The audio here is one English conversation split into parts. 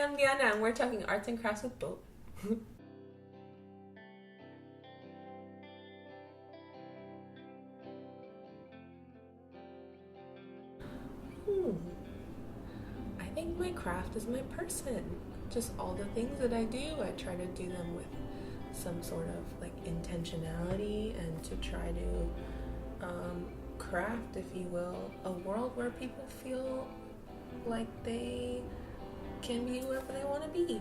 I'm Diana, and we're talking arts and crafts with Bo. I think my craft is my person. Just all the things that I do, I try to do them with some sort of like intentionality, and to try to craft, if you will, a world where people feel like they can be whoever they want to be.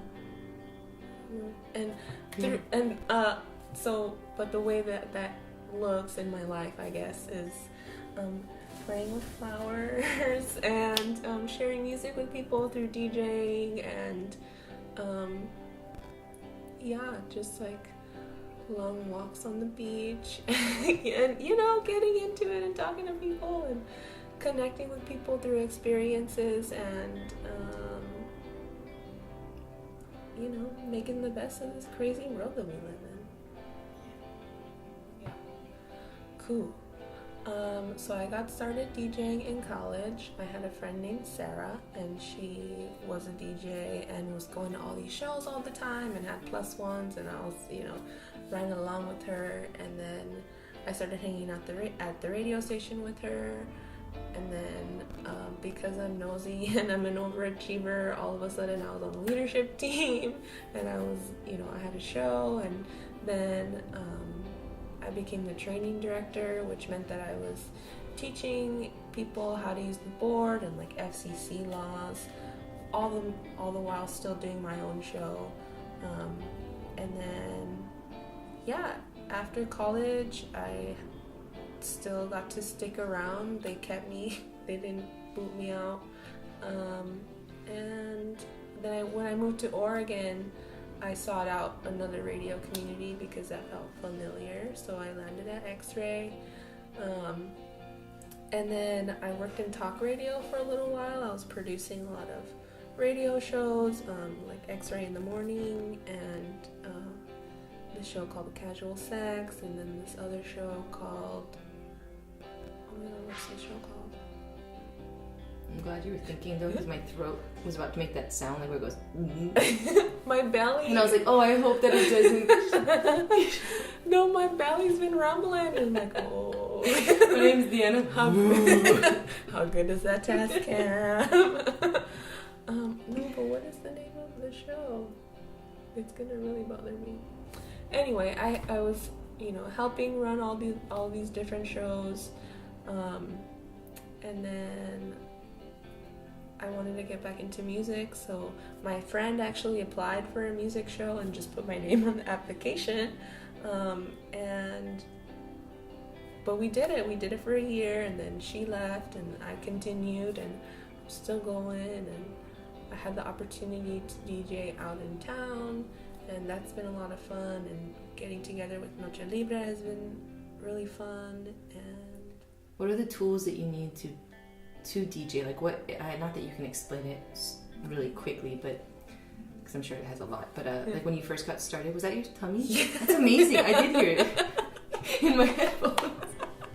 But the way that looks in my life, I guess, is playing with flowers and sharing music with people through DJing, and just like long walks on the beach and getting into it and talking to people and connecting with people through experiences, and making the best of this crazy world that we live in. Yeah. Cool. So I got started DJing in college. I had a friend named Sarah, and she was a DJ and was going to all these shows all the time and had plus ones, and I was, riding along with her. And then I started hanging out at the radio station with her. And then because I'm nosy and I'm an overachiever, all of a sudden I was on the leadership team, and I was, I had a show, and then I became the training director, which meant that I was teaching people how to use the board and like FCC laws, all the while still doing my own show. And then, after college, I still got to stick around. They kept me. They didn't boot me out. And then when I moved to Oregon, I sought out another radio community because that felt familiar. So I landed at X-Ray. And then I worked in talk radio for a little while. I was producing a lot of radio shows, like X-Ray in the Morning, and this show called The Casual Sex, and then this other show called... what's the show called? I'm glad you were thinking though, because my throat was about to make that sound like where it goes. My belly. And I was like, oh, I hope that it doesn't. No, my belly's been rumbling. And I'm like, oh. My name's Diana. How good is that task cam? No, but what is the name of the show? It's gonna really bother me. Anyway, I was, helping run all these different shows. And then I wanted to get back into music, so my friend actually applied for a music show and just put my name on the application. But we did it. We did it for a year, and then she left, and I continued, and I'm still going, and I had the opportunity to DJ out in town, and that's been a lot of fun, and getting together with Noche Libre has been really fun. And what are the tools that you need to DJ? Like what, not that you can explain it really quickly, but because I'm sure it has a lot, but like when you first got started, was that your tummy? Yeah. That's amazing. I did hear it in my headphones.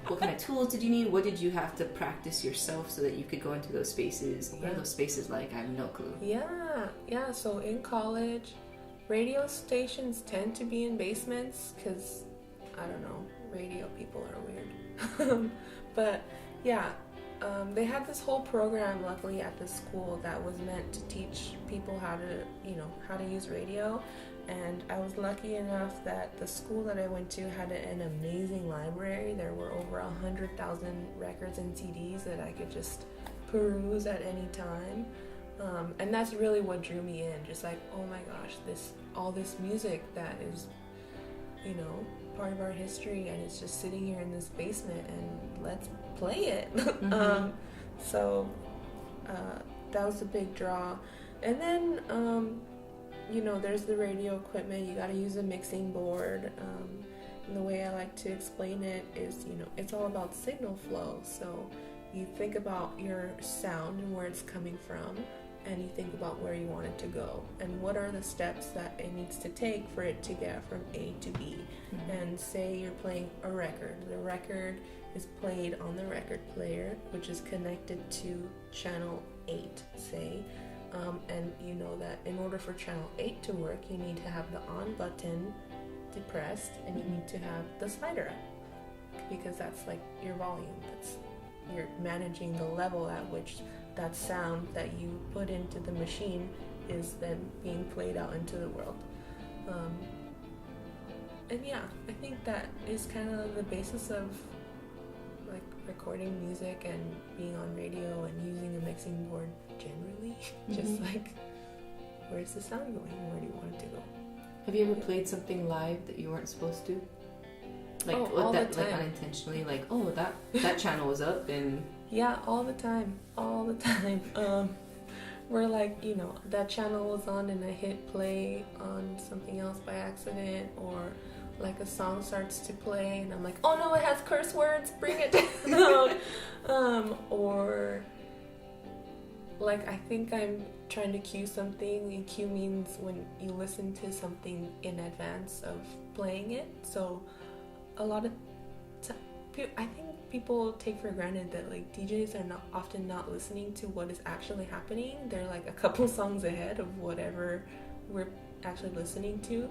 What kind of tools did you need? What did you have to practice yourself so that you could go into those spaces? What are those spaces like? I have no clue. Yeah. So in college, radio stations tend to be in basements because, I don't know, radio people are weird. But yeah, they had this whole program, luckily, at the school that was meant to teach people how to use radio. And I was lucky enough that the school that I went to had an amazing library. There were over 100,000 records and CDs that I could just peruse at any time. And that's really what drew me in. Just like, oh my gosh, all this music that is, part of our history, and it's just sitting here in this basement, and let's play it. Mm-hmm. So that was a big draw. And then there's the radio equipment. You got to use a mixing board, and the way I like to explain it is, it's all about signal flow. So you think about your sound and where it's coming from, and you think about where you want it to go, and what are the steps that it needs to take for it to get from A to B. Mm-hmm. And say you're playing a record. The record is played on the record player, which is connected to channel 8, say. And you know that in order order for channel 8 to work, you need to have the on button depressed and you need to have the slider up, because that's like your volume. You're managing the level at which that sound that you put into the machine is then being played out into the world. And yeah, I think that is kind of the basis of like recording music and being on radio and using a mixing board generally. Just like, where's the sound going? Where do you want it to go? Have you ever played something live that you weren't supposed to? Like, all the time. Like unintentionally, like, oh, that channel was up and... Yeah, all the time. Where like, you know, that channel was on and I hit play on something else by accident, or like a song starts to play and I'm like, oh no, it has curse words, bring it down. Or like, I think I'm trying to cue something, and cue means when you listen to something in advance of playing it. So a lot of I think people take for granted that like DJs are often not listening to what is actually happening. They're like a couple songs ahead of whatever we're actually listening to.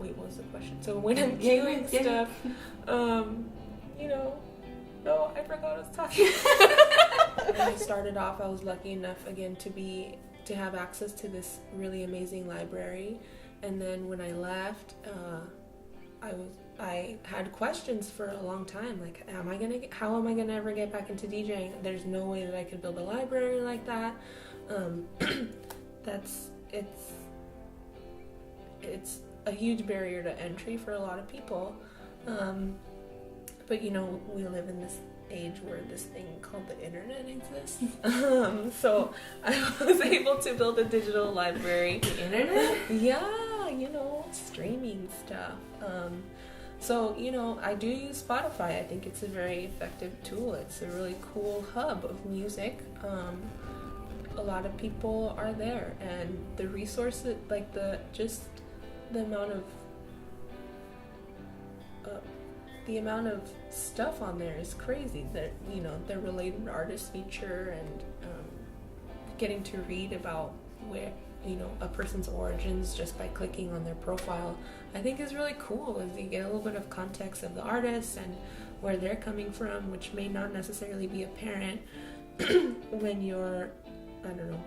Wait, what was the question? So when I'm queuing stuff, you know, no, I forgot what I was talking about. When I started off, I was lucky enough again to have access to this really amazing library, and then when I left, I had questions for a long time, like, how am I gonna ever get back into DJing? There's no way that I could build a library like that. It's a huge barrier to entry for a lot of people. But you know, we live in this age where this thing called the internet exists. So I was able to build a digital library. The internet? Yeah, you know, streaming stuff. So, you know, I do use Spotify. I think it's a very effective tool. It's a really cool hub of music. A lot of people are there, and the resources, like the amount of stuff on there is crazy. That, you know, the related artists feature and getting to read about where, you know, a person's origins just by clicking on their profile, I think is really cool, as you get a little bit of context of the artist and where they're coming from, which may not necessarily be apparent when you're, I don't know,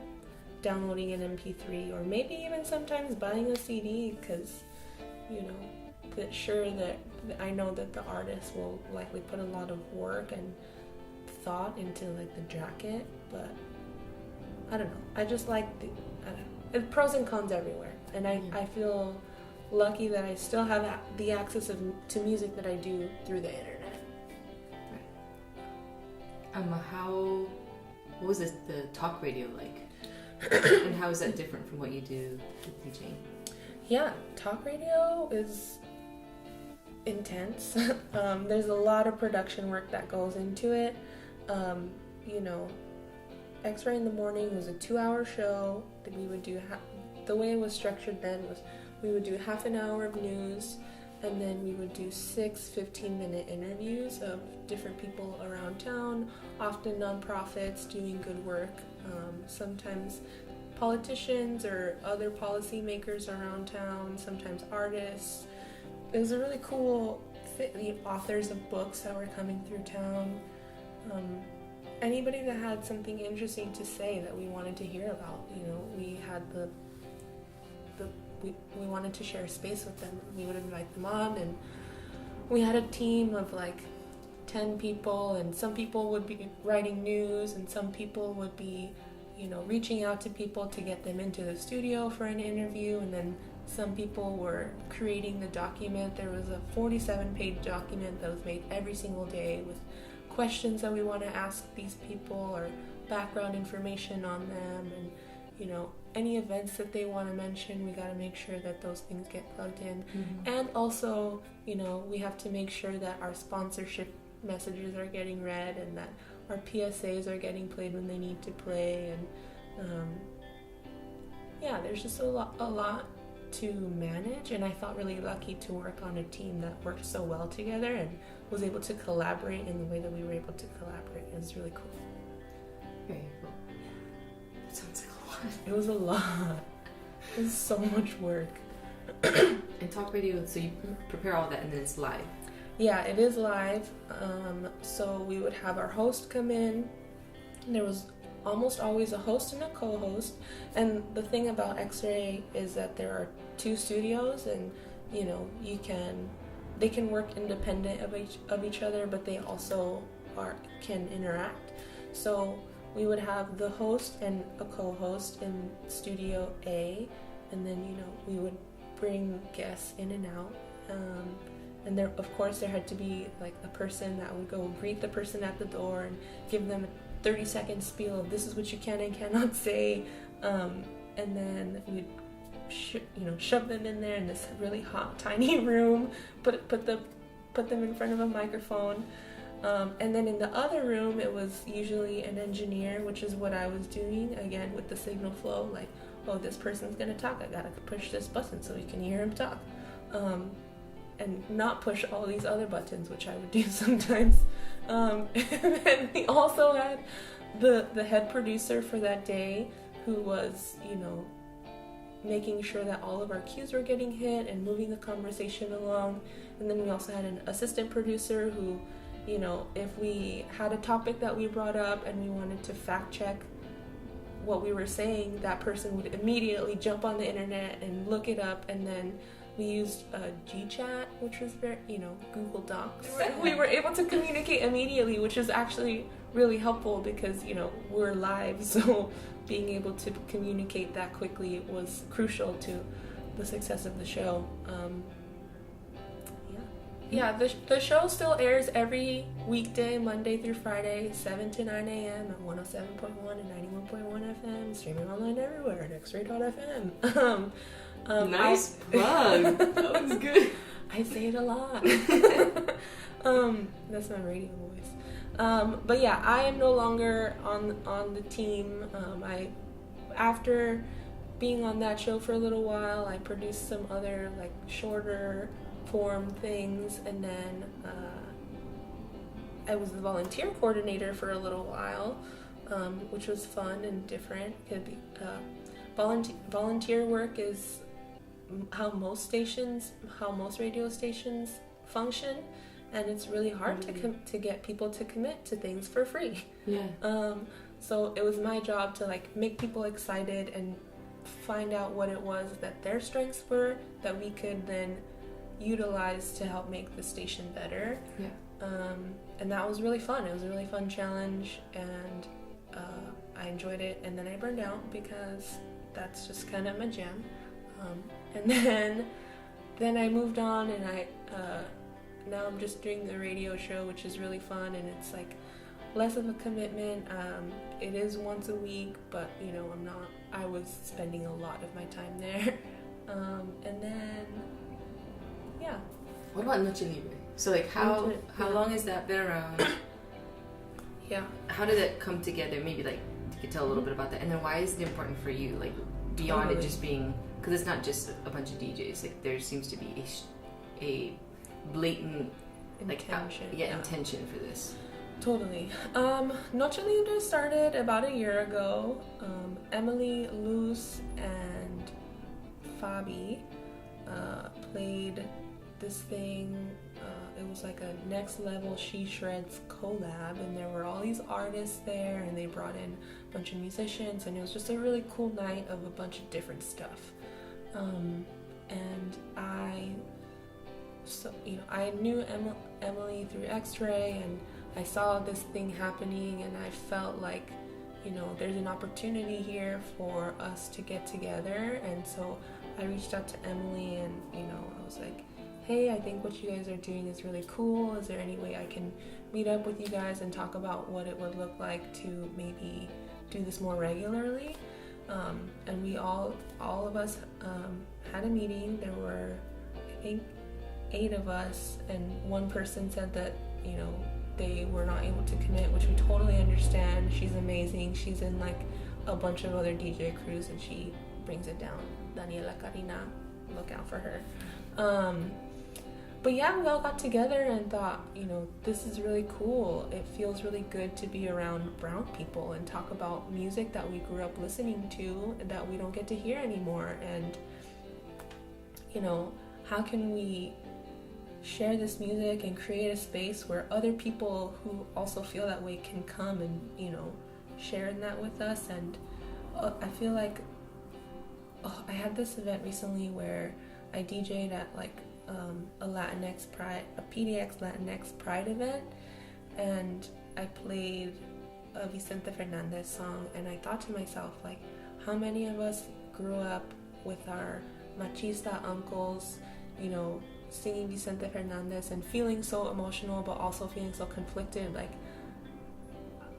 downloading an MP3 or maybe even sometimes buying a CD, because, you know, that I know that the artist will likely put a lot of work and thought into like the jacket, but I don't know. I just like it's pros and cons everywhere, and I feel lucky that I still have the access to music that I do through the internet. Right. What was the talk radio like? And how is that different from what you do with DJing? Yeah, talk radio is intense. There's a lot of production work that goes into it. You know, X-Ray in the Morning was a 2-hour show that we would do. The way it was structured then was we would do half an hour of news, and then we would do 6 15-minute interviews of different people around town, often nonprofits doing good work, sometimes politicians or other policymakers around town, sometimes artists. It was a really cool the authors of books that were coming through town. Anybody that had something interesting to say that we wanted to hear about, you know, we had we wanted to share space with them. We would invite them on, and we had a team of like 10 people, and some people would be writing news, and some people would be, you know, reaching out to people to get them into the studio for an interview, and then some people were creating the document. There was a 47-page document that was made every single day with questions that we want to ask these people or background information on them, and, you know, any events that they want to mention, we got to make sure that those things get plugged in. And also, you know, we have to make sure that our sponsorship messages are getting read and that our PSAs are getting played when they need to play, and yeah, there's just a lot to manage, and I felt really lucky to work on a team that worked so well together and was able to collaborate in the way that we were able to collaborate. It was really cool. Very cool. That sounds like a It was a lot. It was so much work. And talk radio, so you prepare all that and then it's live. Yeah, it is live. So we would have our host come in. There was almost always a host and a co-host. And the thing about X-Ray is that there are 2 studios, and you know, they can work independent of each other, but they also can interact. So we would have the host and a co-host in Studio A, and then, you know, we would bring guests in and out. And there, of course, there had to be like a person that would go greet the person at the door and give them a 30-second spiel of this is what you can and cannot say. And then we'd shove them in there in this really hot, tiny room, put them in front of a microphone. And then in the other room, it was usually an engineer, which is what I was doing, again, with the signal flow. Like, oh, this person's going to talk. I got to push this button so you can hear him talk. And not push all these other buttons, which I would do sometimes. And then we also had the head producer for that day, who was, you know, making sure that all of our cues were getting hit and moving the conversation along. And then we also had an assistant producer who, you know, if we had a topic that we brought up and we wanted to fact check what we were saying, that person would immediately jump on the internet and look it up. And then we used GChat, which was very, you know, Google Docs. We were able to communicate immediately, which is actually really helpful because, you know, we're live, so being able to communicate that quickly was crucial to the success of the show. Yeah, the show still airs every weekday, Monday through Friday, 7 to 9 a.m. at 107.1 and 91.1 FM, streaming online everywhere at xray.fm. Nice plug. That was good. I say it a lot. That's my radio voice. But yeah, I am no longer on the team. After being on that show for a little while, I produced some other like shorter form things, and then I was the volunteer coordinator for a little while, which was fun and different. Volunteer work is how most radio stations function, and it's really hard to get people to commit to things for free. Yeah. So it was my job to like make people excited and find out what it was that their strengths were that we could then utilize to help make the station better. Yeah. And that was really fun. It was a really fun challenge, and I enjoyed it. And then I burned out because that's just kind of my jam. And then I moved on, and now I'm just doing the radio show, which is really fun, and it's like less of a commitment. It is once a week, but you know, I was spending a lot of my time there. And then yeah. What about Noche Libre? So like how long has that been around? Yeah. How did it come together? Maybe like you could tell a little bit about that, and then why is it important for you? Like beyond it just being, because it's not just a bunch of DJs. Like there seems to be a blatant intention for this. Totally. Noche Libre started about a year ago. Emily, Luz, and Fabi played this thing. It was like a next level She Shreds collab, and there were all these artists there, and they brought in a bunch of musicians, and it was just a really cool night of a bunch of different stuff. And I knew Emily through X-Ray, and I saw this thing happening, and I felt like, you know, there's an opportunity here for us to get together. And so I reached out to Emily, and, you know, I was like, hey, I think what you guys are doing is really cool. Is there any way I can meet up with you guys and talk about what it would look like to maybe do this more regularly? And we all of us had a meeting. There were, I think, 8 of us, and one person said that, you know, they were not able to commit, which we totally understand. She's amazing. She's in like a bunch of other DJ crews, and she brings it down. Daniela Karina, look out for her. But yeah, we all got together and thought, you know, this is really cool. It feels really good to be around brown people and talk about music that we grew up listening to and that we don't get to hear anymore. And, you know, how can we share this music and create a space where other people who also feel that way can come and, you know, share in that with us. And I feel like I had this event recently where I DJ'd at like a Latinx Pride, a PDX Latinx Pride event, and I played a Vicente Fernandez song, and I thought to myself, like, how many of us grew up with our machista uncles, you know, singing Vicente Fernandez and feeling so emotional but also feeling so conflicted. Like,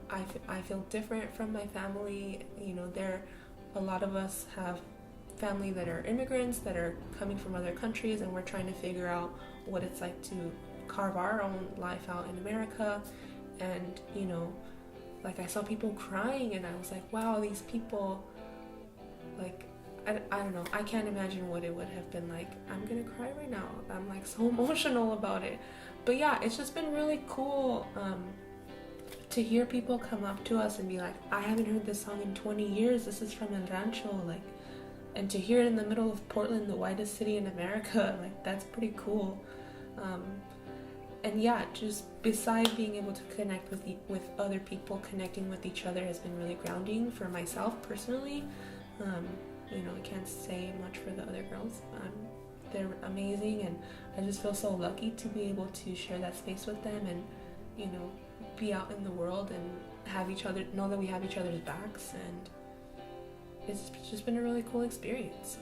I feel different from my family. You know, a lot of us have family that are immigrants that are coming from other countries, and we're trying to figure out what it's like to carve our own life out in America. And, you know, like, I saw people crying and I was like, wow, these people, like, I don't know, I can't imagine what it would have been like. I'm gonna cry right now. I'm like so emotional about it. But yeah, it's just been really cool to hear people come up to us and be like, I haven't heard this song in 20 years. This is from El Rancho. Like, and to hear it in the middle of Portland, the whitest city in America, like, that's pretty cool. And yeah, just besides being able to connect with other people, connecting with each other has been really grounding for myself personally. You know, I can't say much for the other girls. They're amazing, and I just feel so lucky to be able to share that space with them and, you know, be out in the world and have each other, know that we have each other's backs, and it's just been a really cool experience.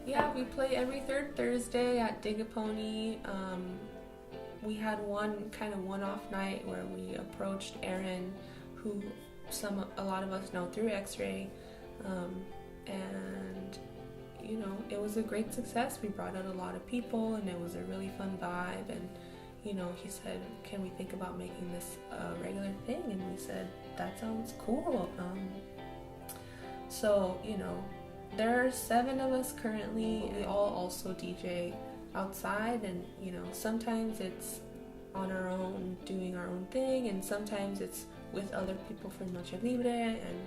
Yeah, we play every third Thursday at Dig-A-Pony. We had one kind of one-off night where we approached Aaron, who a lot of us know through X-Ray, and, you know, it was a great success. We brought out a lot of people, and it was a really fun vibe. And, you know, he said, can we think about making this a regular thing? And we said, that sounds cool. So, you know, there are 7 of us currently. We all also DJ outside, and, you know, sometimes it's on our own doing our own thing, and sometimes it's with other people for Noche Libre, and,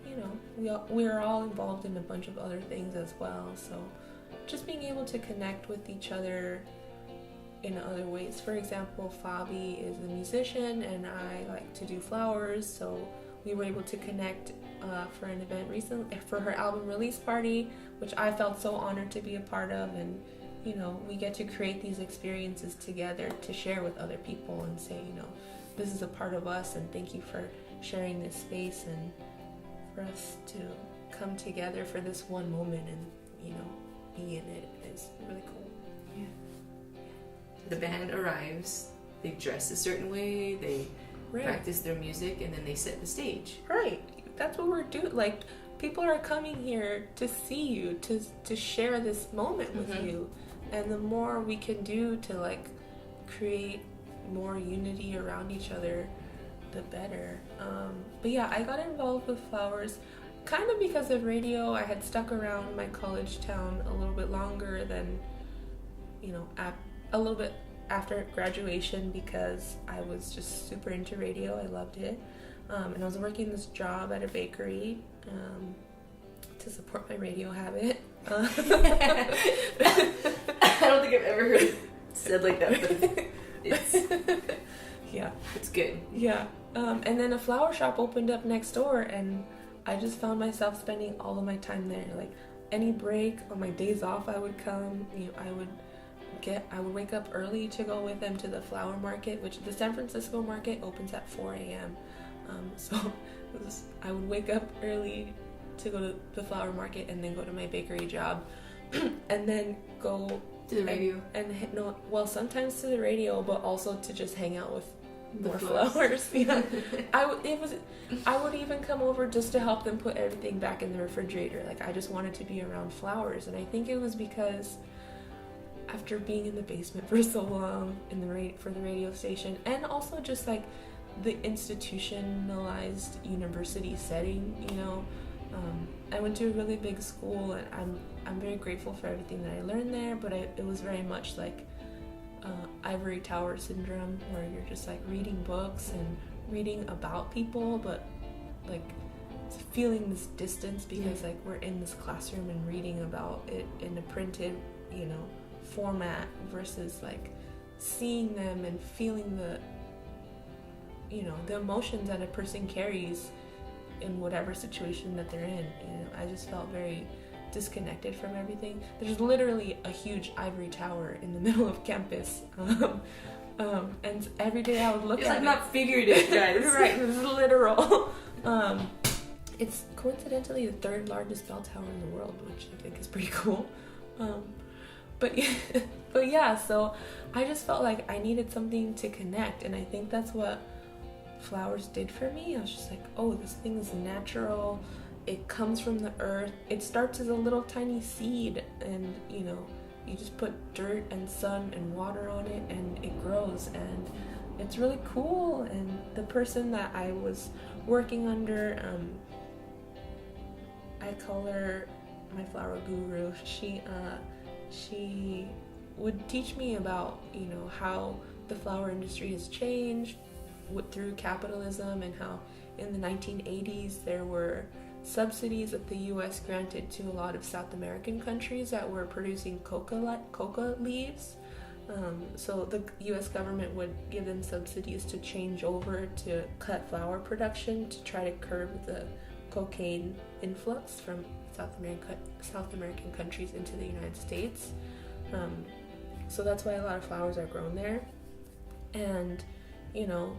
you know, we're all involved in a bunch of other things as well. So just being able to connect with each other in other ways. For example, Fabi is a musician and I like to do flowers, so we were able to connect for an event recently for her album release party, which I felt so honored to be a part of. And, you know, we get to create these experiences together to share with other people and say, you know, this is a part of us, and thank you for sharing this space, and for us to come together for this one moment and, you know, be in it is really cool. Yeah. The band arrives, they dress a certain way, they practice their music, and then they set the stage. Right. That's what we're doing. Like, people are coming here to see you, to share this moment with you. And the more we can do to, like, create more unity around each other, the better. But yeah, I got involved with flowers kind of because of radio. I had stuck around my college town a little bit longer than, you know, a little bit after graduation, because I was just super into radio. I loved it. And I was working this job at a bakery to support my radio habit. I don't think I've ever heard it said like that, but it's yeah, it's good. Yeah. And then a flower shop opened up next door, and I just found myself spending all of my time there. Like, any break on my days off, I would come. You know, I would wake up early to go with them to the flower market, which the San Francisco market opens at 4 a.m. So I would wake up early to go to the flower market and then go to my bakery job and then go to the radio sometimes to the radio, but also to just hang out with more flowers. Yeah. I would even come over just to help them put everything back in the refrigerator. Like, I just wanted to be around flowers, and I think it was because after being in the basement for so long for the radio station, and also just like the institutionalized university setting, you know, I went to a really big school, and I'm very grateful for everything that I learned there, but it was very much like ivory tower syndrome, where you're just like reading books and reading about people, but like feeling this distance because like we're in this classroom and reading about it in a printed, you know, format versus like seeing them and feeling the, you know, the emotions that a person carries in whatever situation that they're in. You know, I just felt very disconnected from everything. There's literally a huge ivory tower in the middle of campus, and every day I would look it's at like it. not figurative, guys. Right, it was literal. It's coincidentally the third largest bell tower in the world, which I think is pretty cool. But yeah, so I just felt like I needed something to connect, and I think that's what flowers did for me. I was just like, oh, this thing is natural. It comes from the earth. It starts as a little tiny seed, and you know, you just put dirt and sun and water on it, and it grows, and it's really cool. And the person that I was working under, I call her my flower guru. She would teach me about, you know, how the flower industry has changed through capitalism, and how in the 1980s there were subsidies that the U.S. granted to a lot of South American countries that were producing coca leaves. So the U.S. government would give them subsidies to change over to cut flower production to try to curb the cocaine influx from South American countries into the United States. So that's why a lot of flowers are grown there. And, you know,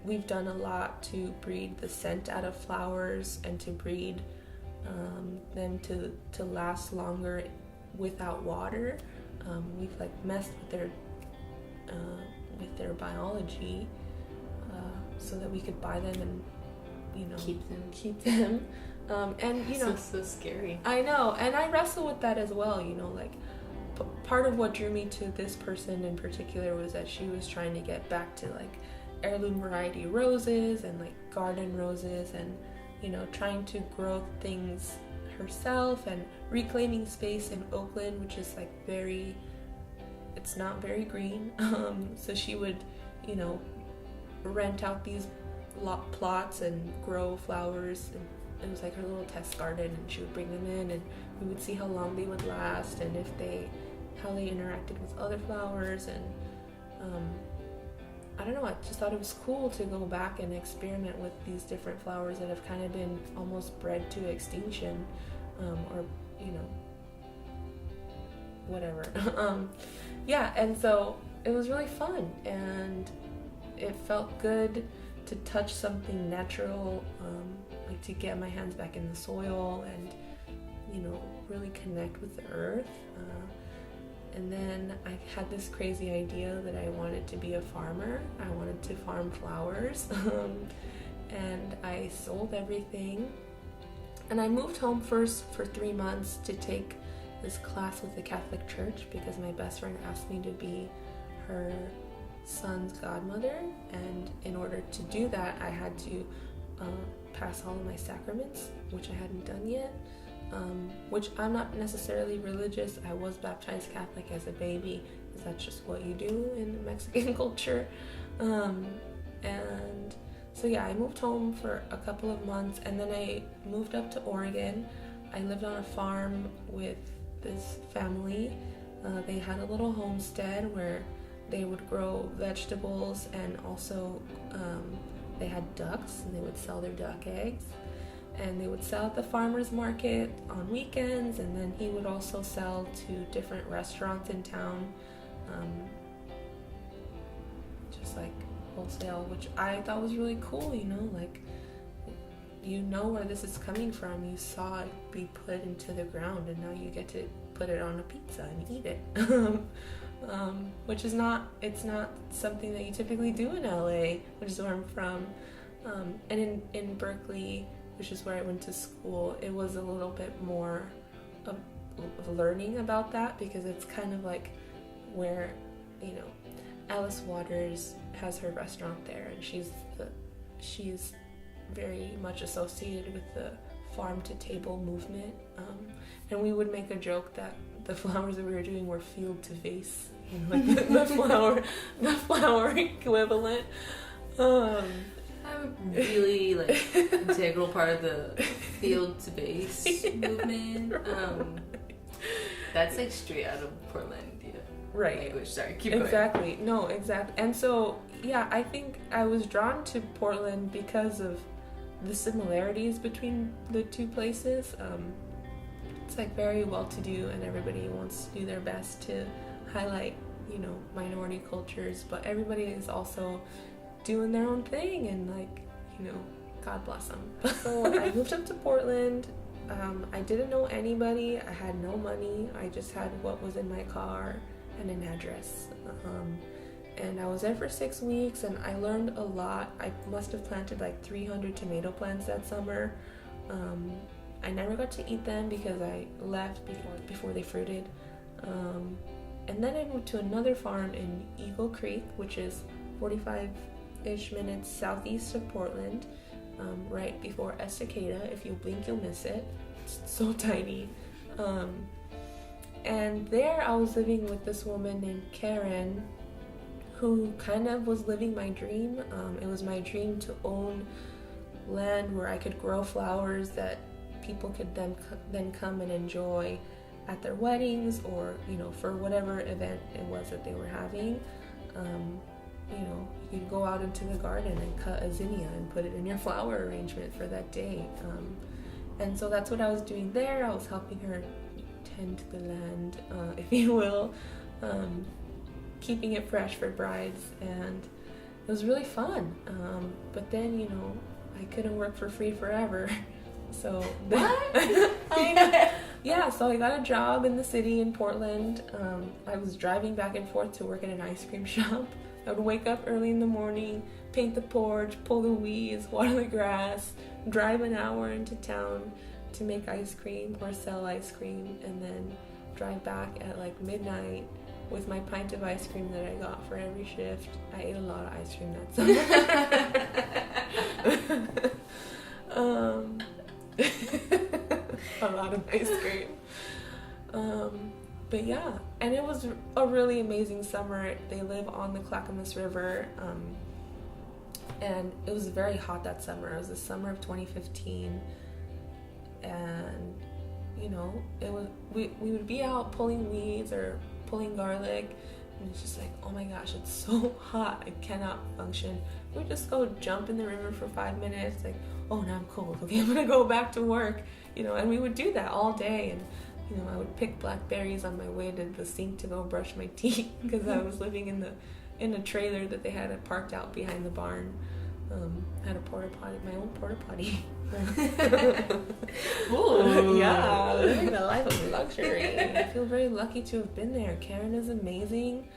we've done a lot to breed the scent out of flowers and to breed them to last longer without water. We've like messed with their biology so that we could buy them and, you know, keep them. And you know, so scary. I know, and I wrestle with that as well. You know, like part of what drew me to this person in particular was that she was trying to get back to like heirloom variety roses and like garden roses, and you know, trying to grow things herself and reclaiming space in Oakland, which is like it's not very green. So she would, you know, rent out these plots and grow flowers, and it was like her little test garden, and she would bring them in and we would see how long they would last and how they interacted with other flowers. And I don't know, I just thought it was cool to go back and experiment with these different flowers that have kind of been almost bred to extinction, or, you know, whatever. Yeah, and so it was really fun, and it felt good to touch something natural, like to get my hands back in the soil and, you know, really connect with the earth. And then I had this crazy idea that I wanted to be a farmer. I wanted to farm flowers. And I sold everything. And I moved home first for 3 months to take this class with the Catholic Church because my best friend asked me to be her son's godmother. And in order to do that, I had to pass all of my sacraments, which I hadn't done yet. Which I'm not necessarily religious. I was baptized Catholic as a baby, because that's just what you do in Mexican culture. And so yeah, I moved home for a couple of months, and then I moved up to Oregon. I lived on a farm with this family. They had a little homestead where they would grow vegetables, and also they had ducks, and they would sell their duck eggs. And they would sell at the farmer's market on weekends, and then he would also sell to different restaurants in town, just like wholesale, which I thought was really cool, you know, like, you know where this is coming from. You saw it be put into the ground, and now you get to put it on a pizza and eat it. Which is it's not something that you typically do in LA, which is where I'm from. And in Berkeley, which is where I went to school, it was a little bit more of learning about that, because it's kind of like where, you know, Alice Waters has her restaurant there, and she's very much associated with the farm to table movement, and we would make a joke that the flowers that we were doing were field to vase, you know, like the flower equivalent. I'm really like integral part of the field to base movement. That's like straight out of Portland, right? Language. Sorry, keep going. Exactly. No, exactly. And so, yeah, I think I was drawn to Portland because of the similarities between the two places. It's like very well-to-do, and everybody wants to do their best to highlight, you know, minority cultures, but everybody is also doing their own thing, and like, you know, God bless them. So I moved up to Portland. I didn't know anybody. I had no money. I just had what was in my car and an address. And I was there for 6 weeks, and I learned a lot. I must have planted like 300 tomato plants that summer. I never got to eat them because I left before they fruited. And then I moved to another farm in Eagle Creek, which is 45-ish minutes southeast of Portland, right before Estacada. If you blink, you'll miss it. It's so tiny. And there I was living with this woman named Karen, who kind of was living my dream. It was my dream to own land where I could grow flowers that people could then come and enjoy at their weddings, or, you know, for whatever event it was that they were having. You know, you could go out into the garden and cut a zinnia and put it in your flower arrangement for that day. And so that's what I was doing there. I was helping her tend the land, if you will, keeping it fresh for brides, and it was really fun. But then, you know, I couldn't work for free forever. So yeah, so I got a job in the city in Portland. I was driving back and forth to work at an ice cream shop. I would wake up early in the morning, paint the porch, pull the weeds, water the grass, drive an hour into town to make ice cream or sell ice cream, and then drive back at like midnight with my pint of ice cream that I got for every shift. I ate a lot of ice cream that summer. A lot of ice cream. But yeah, and it was a really amazing summer. They live on the Clackamas River, and it was very hot that summer. It was the summer of 2015, and you know, it was we would be out pulling weeds or pulling garlic, and it's just like, oh my gosh, it's so hot, I cannot function. We would just go jump in the river for 5 minutes, like, oh, now I'm cold, okay, I'm gonna go back to work, you know. And we would do that all day, and you know, I would pick blackberries on my way to the sink to go brush my teeth because I was living in a trailer that they had parked out behind the barn. Had a porta potty, my own porta potty. Ooh, yeah, living the life of luxury. I feel very lucky to have been there. Karen is amazing.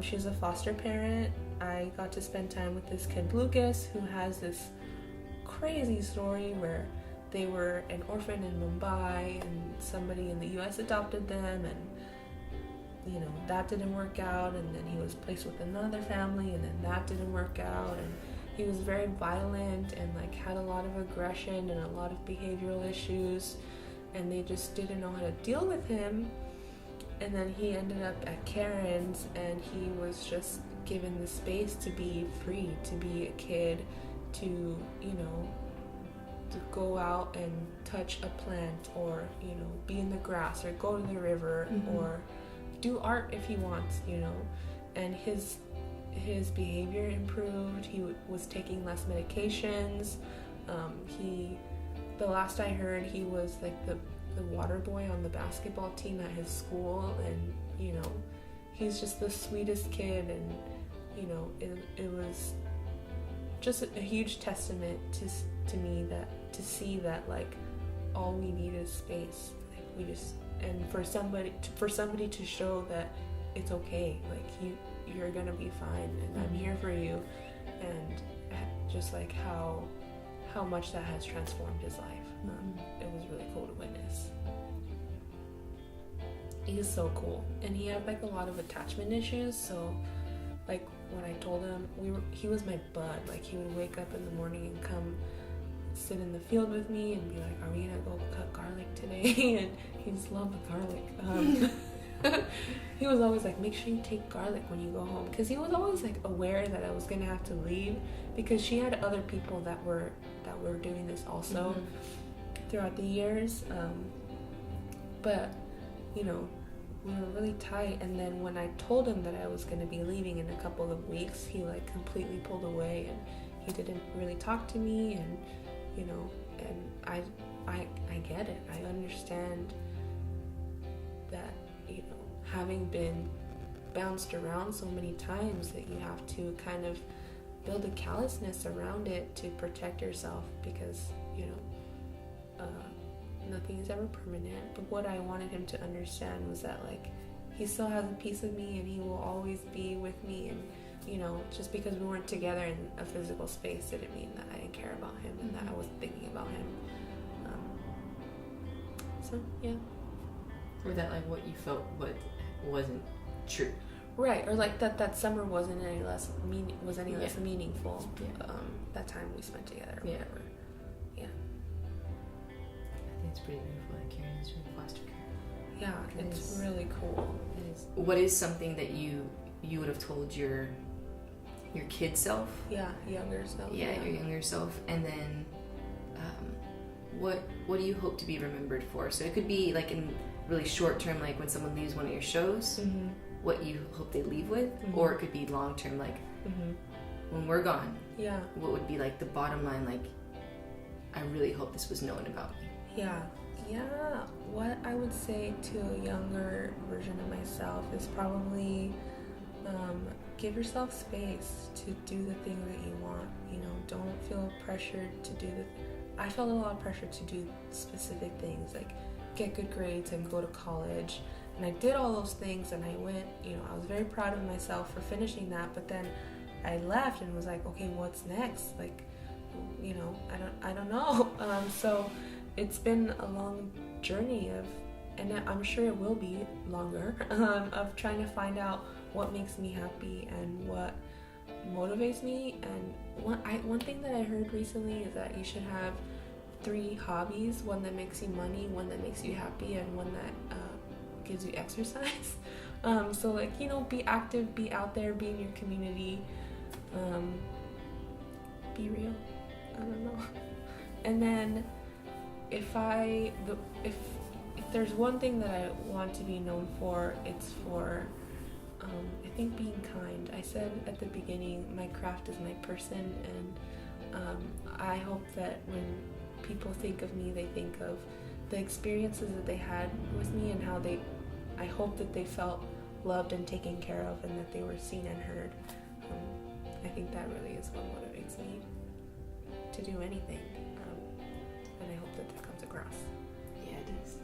She's a foster parent. I got to spend time with this kid Lucas, who has this crazy story where they were an orphan in Mumbai and somebody in the US adopted them, and you know, that didn't work out, and then he was placed with another family, and then that didn't work out, and he was very violent and like had a lot of aggression and a lot of behavioral issues, and they just didn't know how to deal with him. And then he ended up at Karen's, and he was just given the space to be free, to be a kid, to, you know, to go out and touch a plant, or, you know, be in the grass, or go to the river, or do art if he wants, you know. And his behavior improved. He was taking less medications. The last I heard, he was like the water boy on the basketball team at his school, and you know, he's just the sweetest kid, and you know, it was just a huge testament to me that to see that like all we need is space. Like we just, and for somebody to show that it's okay, like you're gonna be fine, and I'm here for you, and just like how much that has transformed his life. It was really cool to witness. He's so cool, and he had like a lot of attachment issues. So like when I told him, he was my bud. Like he would wake up in the morning and come sit in the field with me and be like, are we gonna go cut garlic today? And he just loved the garlic. He was always like, make sure you take garlic when you go home, because he was always like aware that I was gonna have to leave, because she had other people that were doing this also throughout the years. But you know, we were really tight, and then when I told him that I was going to be leaving in a couple of weeks, he like completely pulled away, and he didn't really talk to me. And you know, and I get it. I understand that, you know, having been bounced around so many times, that you have to kind of build a callousness around it to protect yourself, because you know, nothing is ever permanent. But what I wanted him to understand was that, like, he still has a piece of me, and he will always be with me. And you know, just because we weren't together in a physical space didn't mean that I didn't care about him and that I wasn't thinking about him. So yeah. Or that like what you felt wasn't true. Right, or like that summer wasn't any less less meaningful. Yeah. That time we spent together, or yeah. whatever. Yeah. I think it's pretty beautiful that Karen is doing foster care. Yeah, it's really cool. It is. What is something that you would have told your kid self? Yeah, younger self. Yeah, your younger self. And then what do you hope to be remembered for? So it could be like in really short term, like when someone leaves one of your shows, what you hope they leave with, or it could be long term, like when we're gone, what would be like the bottom line, like, I really hope this was known about me. Yeah, what I would say to a younger version of myself is probably give yourself space to do the thing that you want. You know, don't feel pressured to do I felt a lot of pressure to do specific things, like get good grades and go to college. And I did all those things, and I went, you know, I was very proud of myself for finishing that. But then I left and was like, okay, what's next? Like, you know, I don't know. So it's been a long journey and I'm sure it will be longer, of trying to find out what makes me happy and what motivates me. And one thing that I heard recently is that you should have 3 hobbies: one that makes you money, one that makes you happy, and one that gives you exercise. So like, you know, be active, be out there, be in your community, be real. I don't know. And then if there's one thing that I want to be known for, it's for I think being kind. I said at the beginning, my craft is my person, and I hope that when people think of me, they think of the experiences that they had with me, and how I hope that they felt loved and taken care of, and that they were seen and heard. I think that really is what motivates me to do anything, and I hope that comes across. Yeah, it is.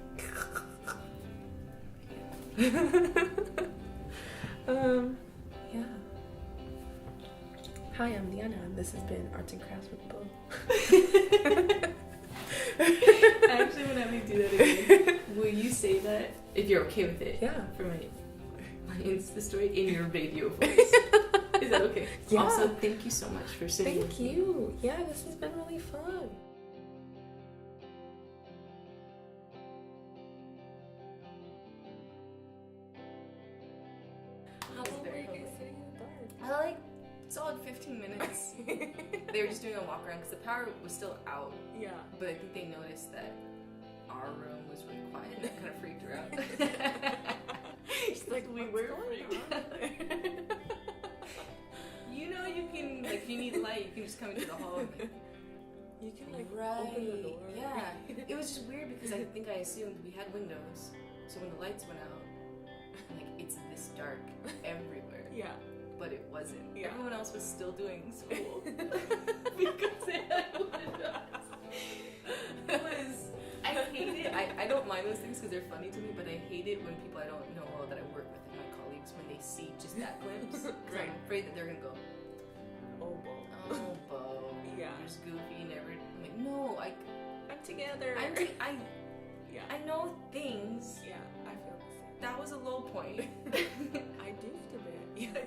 Yeah. Hi, I'm Diana, and this has been Arts and Crafts with Bo. I actually want to have you do that again. Will you say that, if you're okay with it? Yeah. For my Insta story in your radio voice. Is that okay? Yeah. Also, thank you so much for sitting with me. Thank you. Yeah, this has been really fun. Like solid 15 minutes. They were just doing a walk around because the power was still out. Yeah. But I think they noticed that our room was really quiet, and that kind of freaked her out. She's like, we were freaked out. You know, you can, like, if you need light, you can just come into the hall. And, like, you can like open the door. Yeah. It was just weird because I think I assumed we had windows, so when the lights went out, like, it's this dark everywhere. Yeah. But it wasn't. Yeah. Everyone else was still doing school because they had windows. It was. I hate it. I don't mind those things because they're funny to me, but I hate it when people I don't know well that I work with and my colleagues, when they see just that glimpse. Right. I'm afraid that they're gonna go, oh, Bo. Oh, Bo. Yeah. You're just goofy. Never. I'm like, no. I'm together. Yeah. I know things. Yeah. I feel the same. That was a low point. I doofed a bit. Yeah.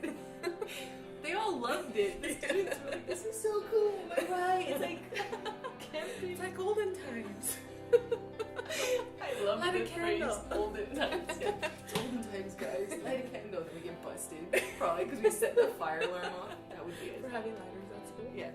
They all loved it. The students were like, this is so cool. Am I right? It's like, can't be olden times. I love Light a the phrase candle. olden times. Yeah. It's olden times, guys. Light a candle and we get busted. Probably because we set the fire alarm off. That would be it. For having lighters at school. Yeah.